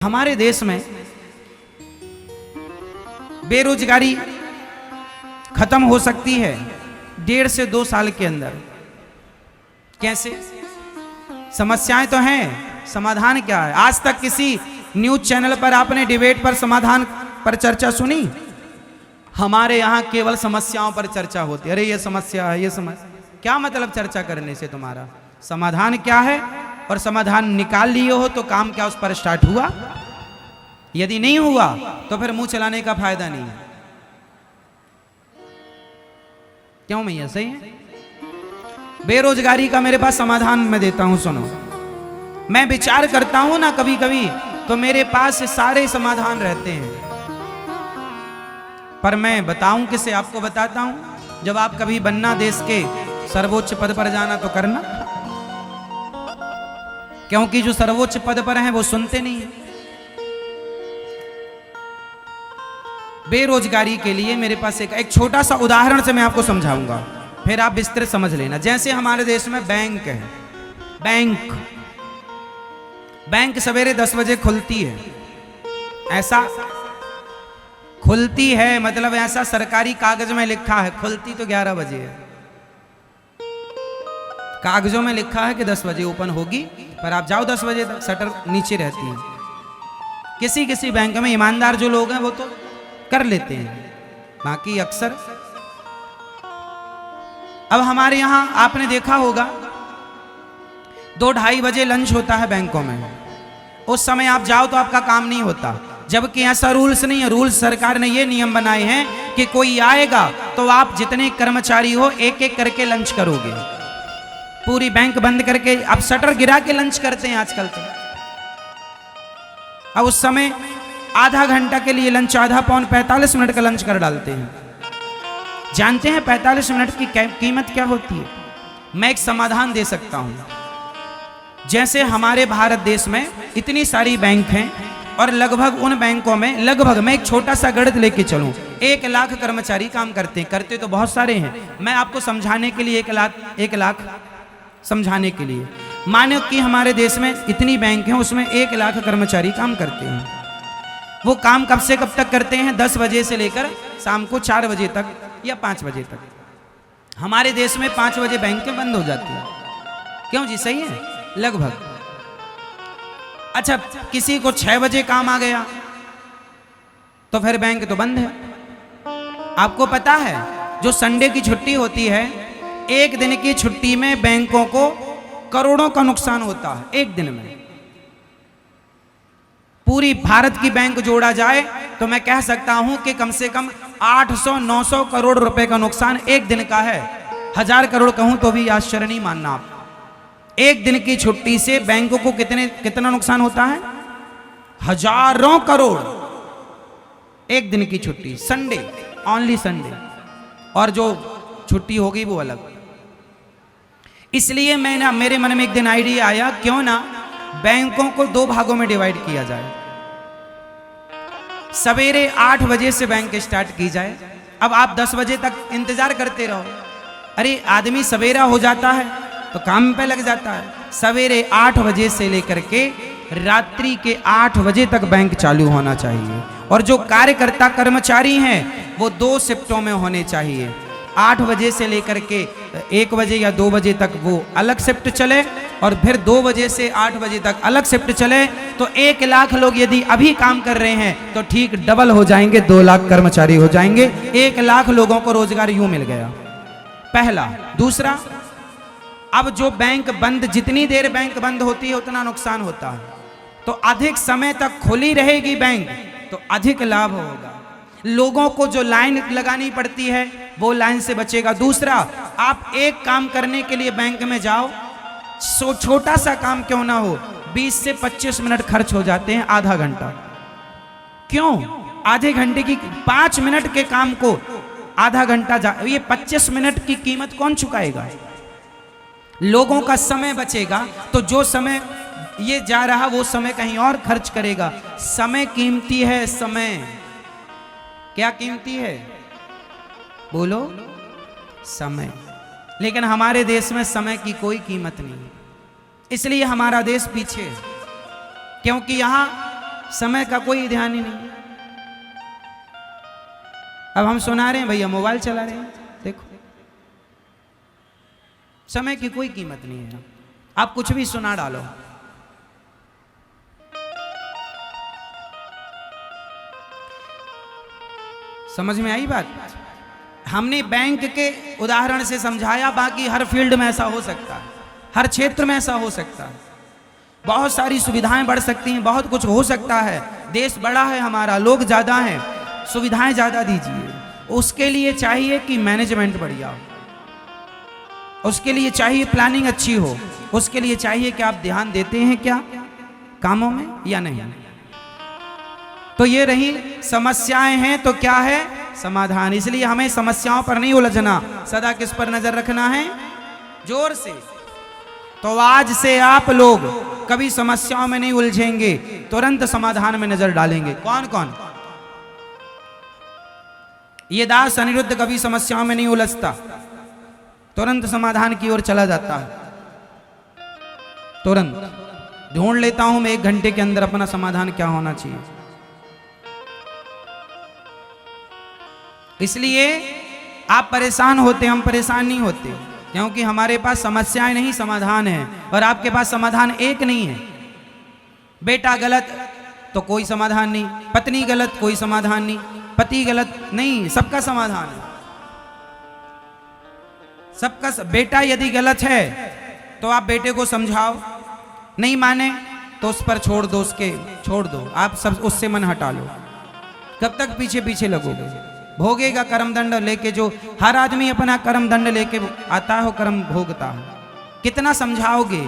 हमारे देश में बेरोजगारी खत्म हो सकती है 1.5 से 2 साल के अंदर। कैसे? समस्याएं तो हैं, समाधान क्या है? आज तक किसी न्यूज चैनल पर आपने डिबेट पर समाधान पर चर्चा सुनी? हमारे यहाँ केवल समस्याओं पर चर्चा होती है। अरे ये समस्या है, ये समस्या। क्या मतलब चर्चा करने से? तुम्हारा समाधान क्या है? और समाधान निकाल लिए हो तो काम क्या उस पर स्टार्ट हुआ? यदि नहीं हुआ तो फिर मुंह चलाने का फायदा नहीं है। क्यों भैया? सही है। बेरोजगारी का मेरे पास समाधान मैं देता हूं, सुनो। मैं विचार करता हूं ना कभी कभी, तो मेरे पास सारे समाधान रहते हैं, पर मैं बताऊं किसे? आपको बताता हूं। जब आप कभी बनना, देश के सर्वोच्च पद पर जाना, तो करना, क्योंकि जो सर्वोच्च पद पर हैं वो सुनते नहीं है। बेरोजगारी के लिए मेरे पास एक छोटा सा उदाहरण से मैं आपको समझाऊंगा, फिर आप विस्तृत समझ लेना। जैसे हमारे देश में बैंक है, बैंक सवेरे 10 बजे खुलती है। ऐसा खुलती है मतलब ऐसा सरकारी कागज में लिखा है, खुलती तो 11 बजे है। कागजों में लिखा है कि 10 बजे ओपन होगी, पर आप जाओ 10 बजे तक शटर नीचे रहती है। किसी किसी बैंक में ईमानदार जो लोग हैं वो तो कर लेते हैं, बाकी अक्सर। अब हमारे यहां आपने देखा होगा 2-2:30 बजे लंच होता है बैंकों में। उस समय आप जाओ तो आपका काम नहीं होता, जबकि ऐसा रूल्स नहीं है। रूल्स सरकार ने ये नियम बनाए हैं कि कोई आएगा तो आप जितने कर्मचारी हो एक एक करके लंच करोगे। पूरी बैंक बंद करके अब शटर गिरा के लंच करते हैं आजकल तो। अब उस समय आधा घंटा के लिए लंच, आधा पौन 45 मिनट का लंच कर डालते हैं। जानते हैं 45 मिनट की कीमत क्या होती है? मैं एक समाधान दे सकता हूं। जैसे हमारे भारत देश में इतनी सारी बैंक हैं और लगभग उन बैंकों में लगभग, मैं एक छोटा सा गणित लेके चलूं, 1 लाख कर्मचारी काम करते हैं। करते तो बहुत सारे हैं, मैं आपको समझाने के लिए 1 लाख समझाने के लिए मानो कि हमारे देश में इतनी बैंक हैं, उसमें 1 लाख कर्मचारी काम करते हैं। वो काम कब से कब तक करते हैं? 10 बजे से लेकर शाम को 4 बजे तक या 5 बजे तक। हमारे देश में 5 बजे बैंकें बंद हो जाती हैं। क्यों जी? सही है, लगभग। अच्छा, किसी को 6 बजे काम आ गया तो फिर बैंक तो बंद है। आपको पता है जो संडे की छुट्टी होती है, एक दिन की छुट्टी में बैंकों को करोड़ों का नुकसान होता है। एक दिन में पूरी भारत की बैंक जोड़ा जाए तो मैं कह सकता हूं कि कम से कम 800-900 करोड़ रुपए का नुकसान एक दिन का है। 1000 करोड़ कहूं तो भी आश्चर्य नहीं मानना आप। एक दिन की छुट्टी से बैंकों को कितना नुकसान होता है? हजारों करोड़। एक दिन की छुट्टी, संडे, ओनली संडे, और जो छुट्टी होगी वो अलग। इसलिए मेरे मन में एक दिन आइडिया आया, क्यों ना बैंकों को 2 भागों में डिवाइड किया जाए। सवेरे 8 बजे से बैंक स्टार्ट की जाए। अब आप 10 बजे तक इंतजार करते रहो। अरे आदमी सवेरा हो जाता है तो काम पे लग जाता है। सवेरे 8 बजे से लेकर के रात्रि के 8 बजे तक बैंक चालू होना चाहिए, और जो कार्यकर्ता कर्मचारी हैं वो 2 शिफ्टों में होने चाहिए। 8 बजे से लेकर के 1 बजे या 2 बजे तक वो अलग शिफ्ट चले, और फिर 2 बजे से 8 बजे तक अलग शिफ्ट चले। तो 1 लाख लोग यदि अभी काम कर रहे हैं तो ठीक डबल हो जाएंगे, 2 लाख कर्मचारी हो जाएंगे। 1 लाख लोगों को रोजगार यूं मिल गया, पहला। दूसरा, अब जो बैंक बंद, जितनी देर बैंक बंद होती है उतना नुकसान होता है, तो अधिक समय तक खुली रहेगी बैंक तो अधिक लाभ होगा। लोगों को जो लाइन लगानी पड़ती है वो लाइन से बचेगा। दूसरा, आप एक काम करने के लिए बैंक में जाओ, छोटा सा काम क्यों ना हो, 20 से 25 मिनट खर्च हो जाते हैं, आधा घंटा। क्यों? आधे घंटे की 5 मिनट के काम को आधा घंटा ये 25 मिनट की कीमत कौन चुकाएगा? लोगों का समय बचेगा, तो जो समय ये जा रहा वो समय कहीं और खर्च करेगा। समय कीमती है, समय क्या कीमती है? बोलो, समय। लेकिन हमारे देश में समय की कोई कीमत नहीं, इसलिए हमारा देश पीछे है। क्योंकि यहां समय का कोई ध्यान ही नहीं। अब हम सुना रहे हैं भैया, मोबाइल चला रहे हैं, देखो समय की कोई कीमत नहीं है। आप कुछ भी सुना डालो। समझ में आई बात? हमने बैंक के उदाहरण से समझाया, बाकी हर फील्ड में ऐसा हो सकता है, हर क्षेत्र में ऐसा हो सकता है। बहुत सारी सुविधाएं बढ़ सकती हैं, बहुत कुछ हो सकता है। देश बड़ा है हमारा, लोग ज़्यादा हैं, सुविधाएं ज़्यादा दीजिए। उसके लिए चाहिए कि मैनेजमेंट बढ़िया हो, उसके लिए चाहिए प्लानिंग अच्छी हो, उसके लिए चाहिए कि आप ध्यान देते हैं क्या कामों में या नहीं। तो ये रही समस्याएं हैं तो क्या है समाधान। इसलिए हमें समस्याओं पर नहीं उलझना, सदा किस पर नजर रखना है? जोर से। तो आज से आप लोग कभी समस्याओं में नहीं उलझेंगे, तुरंत समाधान में नजर डालेंगे। कौन कौन? ये दास अनिरुद्ध कभी समस्याओं में नहीं उलझता, तुरंत समाधान की ओर चला जाता है। तुरंत ढूंढ लेता हूं मैं 1 घंटे के अंदर अपना समाधान क्या होना चाहिए। इसलिए आप परेशान होते, हम परेशान नहीं होते, क्योंकि हमारे पास समस्याएं नहीं समाधान है। और आपके पास समाधान एक नहीं है। बेटा गलत तो कोई समाधान नहीं, पत्नी गलत कोई समाधान नहीं, पति गलत नहीं, सबका समाधान है। सबका बेटा यदि गलत है तो आप बेटे को समझाओ, नहीं माने तो उस पर छोड़ दो, उसके छोड़ दो, आप सब उससे मन हटा लो। कब तक पीछे पीछे लगोगे? भोगेगा कर्म दंड लेके। जो हर आदमी अपना कर्म दंड लेके आता है, कर्म भोगता है। कितना समझाओगे?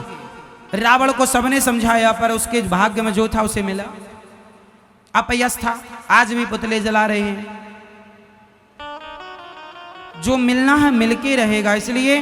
रावण को सबने समझाया, पर उसके भाग्य में जो था उसे मिला, अपयश था। आज भी पुतले जला रहे हैं। जो मिलना है मिलके रहेगा। इसलिए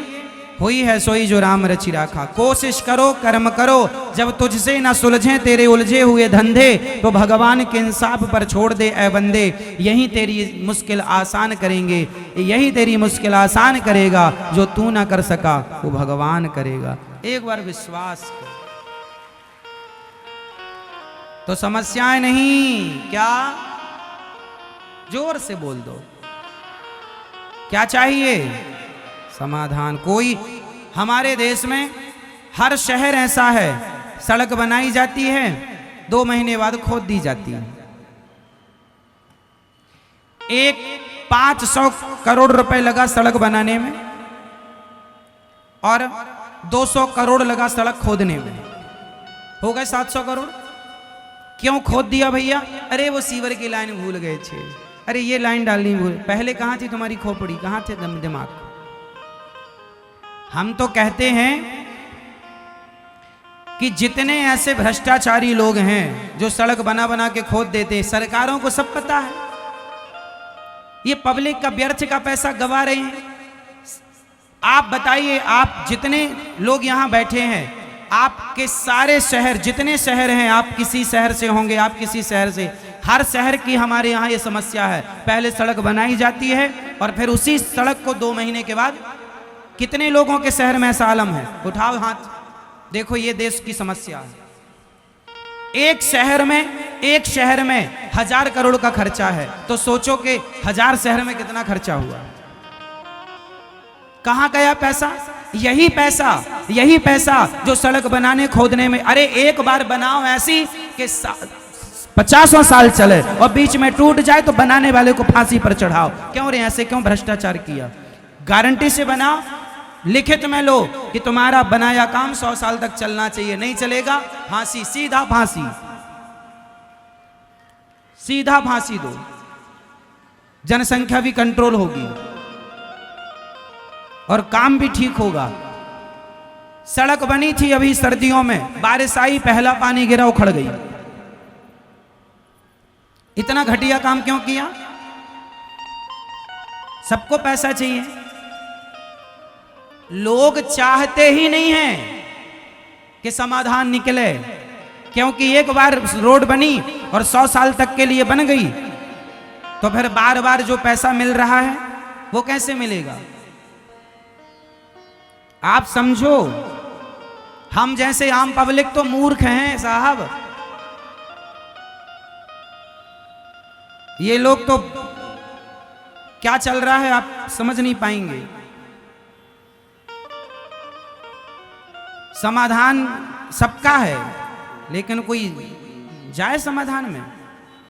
हुई है सोई जो राम रचि राखा। कोशिश करो, कर्म करो, जब तुझसे ना सुलझे तेरे उलझे हुए धंधे, तो भगवान के इंसाफ पर छोड़ दे ऐ बंदे। यही तेरी मुश्किल आसान करेंगे, यही तेरी मुश्किल आसान करेगा। जो तू ना कर सका वो भगवान करेगा। एक बार विश्वास कर। तो समस्याएं नहीं, क्या? जोर से बोल दो, क्या चाहिए? समाधान। कोई हमारे देश में हर शहर ऐसा है, सड़क बनाई जाती है, 2 महीने बाद खोद दी जाती है। 500 करोड़ रुपए लगा सड़क बनाने में और 200 करोड़ लगा सड़क खोदने में, हो गए 700 करोड़। क्यों खोद दिया भैया? अरे वो सीवर की लाइन भूल गए थे, अरे ये लाइन डालनी भूल। पहले कहाँ थी तुम्हारी खोपड़ी, कहाँ थे दिमाग? हम तो कहते हैं कि जितने ऐसे भ्रष्टाचारी लोग हैं जो सड़क बना बना के खोद देते, सरकारों को सब पता है। ये पब्लिक का व्यर्थ का पैसा गवा रहे हैं। आप बताइए, आप जितने लोग यहां बैठे हैं, आपके सारे शहर, जितने शहर हैं, आप किसी शहर से होंगे, आप किसी शहर से, हर शहर की हमारे यहाँ ये समस्या है। पहले सड़क बनाई जाती है और फिर उसी सड़क को 2 महीने के बाद, कितने लोगों के शहर में ऐसा आलम है? उठाओ हाथ, देखो ये देश की समस्या है। एक शहर में 1000 करोड़ का खर्चा है, तो सोचो कि 1000 शहर में कितना खर्चा हुआ। कहां गया पैसा? यही पैसा जो सड़क बनाने खोदने में। अरे एक बार बनाओ ऐसी कि 50 साल चले और बीच में टूट जाए तो बनाने वाले को फांसी पर चढ़ाओ। क्यों रे ऐसे, क्यों भ्रष्टाचार किया? गारंटी से बनाओ, लिखित में लो कि तुम्हारा बनाया काम 100 साल तक चलना चाहिए। नहीं चलेगा, फांसी, सीधा फांसी, सीधा फांसी दो। जनसंख्या भी कंट्रोल होगी और काम भी ठीक होगा। सड़क बनी थी अभी सर्दियों में, बारिश आई, पहला पानी गिरा, उखड़ गई। इतना घटिया काम क्यों किया? सबको पैसा चाहिए, लोग चाहते ही नहीं हैं कि समाधान निकले। क्योंकि एक बार रोड बनी और 100 साल तक के लिए बन गई, तो फिर बार बार जो पैसा मिल रहा है वो कैसे मिलेगा? आप समझो, हम जैसे आम पब्लिक तो मूर्ख हैं साहब। ये लोग तो क्या चल रहा है आप समझ नहीं पाएंगे। समाधान सबका है लेकिन कोई जाए समाधान में।